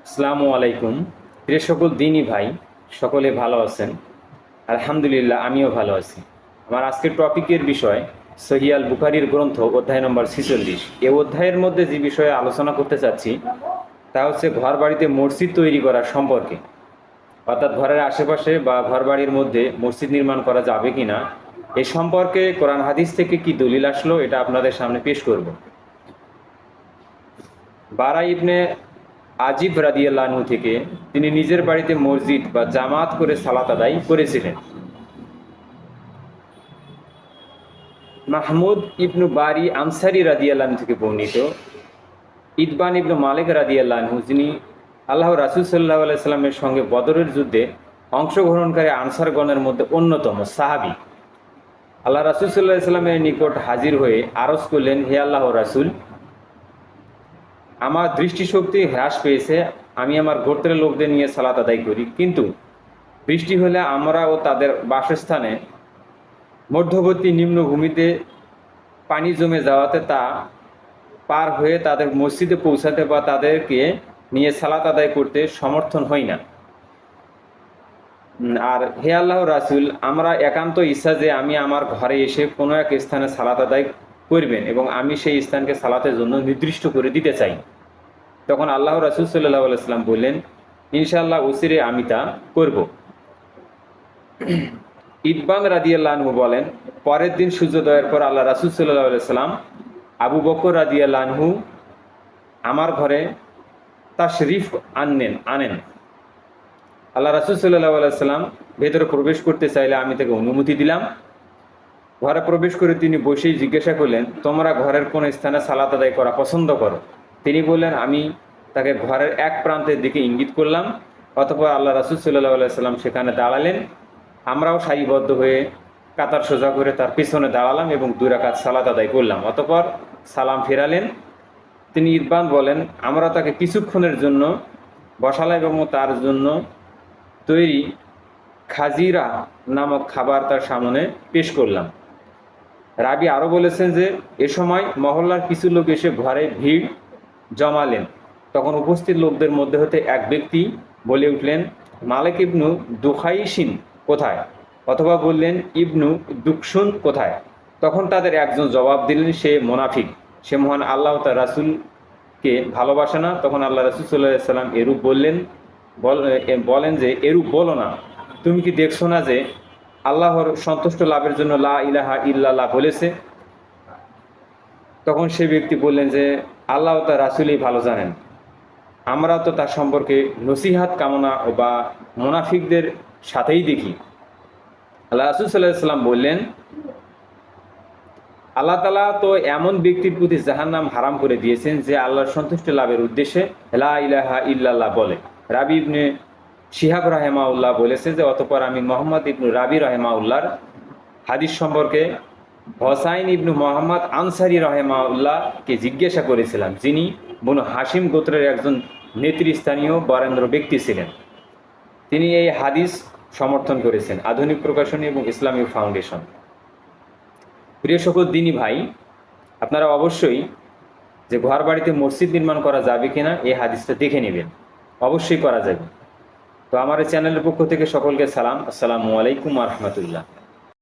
আসসালামু আলাইকুম। প্রিয় সকল দিনী ভাই, সকলে ভালো আছেন? আলহামদুলিল্লাহ, আমিও ভালো আছি। আমার আজকের টপিকের বিষয় সহিহ আল বুখারীর গ্রন্থ অধ্যায় নম্বর 46। এই অধ্যায়ের মধ্যে যে বিষয়ে আলোচনা করতে চাচ্ছি তা হচ্ছে ঘর বাড়িতে মসজিদ তৈরি করার সম্পর্কে, অর্থাৎ ঘরের আশেপাশে বা ঘর বাড়ির মধ্যে মসজিদ নির্মাণ করা যাবে কিনা এই সম্পর্কে কোরআন হাদিস থেকে কি দলিল আসলো এটা আপনাদের সামনে পেশ করব। বারা ইবনে আজিব রাদিয়াল্লাহু আনহু থেকে তিনি নিজের বাড়িতে মসজিদ বা জামাত করে সালাত আদায় করেছিলেন। মাহমুদ ইবনু বারি আনসারি রাদিয়াল্লাহু আনহু থেকে বর্ণিত ইতবান ইবনু মালিক রাদিয়াল্লাহু আনহু, যিনি আল্লাহ রাসূল সাল্লাল্লাহু আলাইহি সাল্লামের সঙ্গে বদরের যুদ্ধে অংশগ্রহণকারী আনসারগণের মধ্যে অন্যতম সাহাবী, আল্লাহ রাসূল সাল্লাল্লাহু আলাইহি সাল্লামের নিকট হাজির হয়ে আরজ করলেন, হে আল্লাহর রাসূল, আমার দৃষ্টিশক্তি হ্রাস পেয়েছে, আমি আমার গোত্রের লোকদের নিয়ে সালাত আদায় করি, কিন্তু বৃষ্টি হলে আমরা ও তাদের বাসস্থানে মধ্যবর্তী নিম্নভূমিতে পানি জমে যাওয়াতে তা পার হয়ে তাদের মসজিদে পৌঁছাতে বা তাদেরকে নিয়ে সালাত আদায় করতে সমর্থন হই না। আর হে আল্লাহ রাসূল, আমরা একান্ত ইচ্ছা যে আমি আমার ঘরে এসে কোনো এক স্থানে সালাত আদায় করবেন এবং আমি সেই স্থানকে সালাতের জন্য নির্দিষ্ট করে দিতে চাই। তখন আল্লাহ রাসূল সাল্লাল্লাহু আলাইহি সাল্লাম বললেন, ইনশাআল্লাহ অচিরে আমি তা করব। ইতবান রাদিয়াল্লাহু আনহু বলেন, পরের দিন সূর্যোদয়ের পর আল্লাহ রাসূল সাল্লাল্লাহু আলাইহি সাল্লাম আবু বকর রাদিয়াল্লাহু আনহু আমার ঘরে তাশরিফ আনেন। আল্লাহ রাসূল সাল্লাল্লাহু আলাইহি সাল্লাম ভেতরে প্রবেশ করতে চাইলে আমি তাকে অনুমতি দিলাম। ঘরে প্রবেশ করে তিনি বসেই জিজ্ঞাসা করলেন, তোমরা ঘরের কোন স্থানে সালাত আদায় করা পছন্দ করো? তিনি বললেন, আমি তাকে ঘরের এক প্রান্তের দিকে ইঙ্গিত করলাম। অতঃপর আল্লাহ রাসূল সাল্লাল্লাহু আলাইহি সাল্লাম সেখানে দাঁড়ালেন। আমরাও সারিবদ্ধ হয়ে কাতার সোজা করে তার পিছনে দাঁড়ালাম এবং 2 রাকাত সালাত আদায় করলাম। অতঃপর সালাম ফেরালেন। তিনি ইতবান বলেন, আমরা তাকে কিছুক্ষণের জন্য বসালাম এবং তার জন্য তৈরি খাজিরা নামক খাবার তার সামনে পেশ করলাম। রাবি আরও বলেছেন যে এ সময় মহল্লার কিছু লোক এসে ঘরে ভিড় জমালেন। তখন উপস্থিত লোকদের মধ্যে হতে এক ব্যক্তি বলে উঠলেন, মালিক ইবনু দুখাইশিন কোথায়? অথবা বললেন, ইবনু দুকসুন কোথায়? তখন তাদের একজন জবাব দিলেন, সে মুনাফিক, সে মহান আল্লাহ তার রাসূলকে ভালোবাসে না। তখন আল্লাহ রাসূল সাল্লাল্লাহু আলাইহি সাল্লাম এরূপ বলেন যে এরূপ বলো না, তুমি কি দেখছো না যে আল্লাহর সন্তুষ্ট লাভের জন্য লা ইলাহা ইল্লাল্লাহ বলেছে? তখন সে ব্যক্তি বললেন যে আল্লাহ তার রাসূলই ভালো জানেন, আমরা তো তার সম্পর্কে নসিহাত কামনা বা মুনাফিকদের সাথেই দেখি। আল্লাহ রাসূল সাল্লাল্লাহু আলাইহি সাল্লাম বললেন, আল্লাহ তাআলা তো এমন ব্যক্তির প্রতি জাহান্নাম হারাম করে দিয়েছেন যে আল্লাহর সন্তুষ্টি লাভের উদ্দেশ্যে লা ইলাহা ইল্লাল্লাহ বলে। রাবি ইবনে শিহাব রাহিমাহুল্লাহ বলেছে যে অতঃপর আমি মোহাম্মদ ইবনু রাবি রাহিমাহুল্লাহর হাদিস সম্পর্কে হোসাইন ইবনু মোহাম্মদ আনসারি রাহিমাহুল্লাহকে জিজ্ঞাসা করেছিলাম, যিনি বনু হাশিম গোত্রের একজন নেতৃস্থানীয় বরেন্দ্র ব্যক্তি ছিলেন। তিনি এই হাদিস সমর্থন করেছেন আধুনিক প্রকাশনী এবং ইসলামী ফাউন্ডেশন। প্রিয় সকল দিনী ভাই, আপনারা অবশ্যই যে ঘর বাড়িতে মসজিদ নির্মাণ করা যাবে কিনা এই হাদিসটা দেখে নেবেন, অবশ্যই করা যাবে। তো আমার এই চ্যানেলের পক্ষ থেকে সকলকে সালাম, আসসালামু আলাইকুম ওয়া রাহমাতুল্লাহ।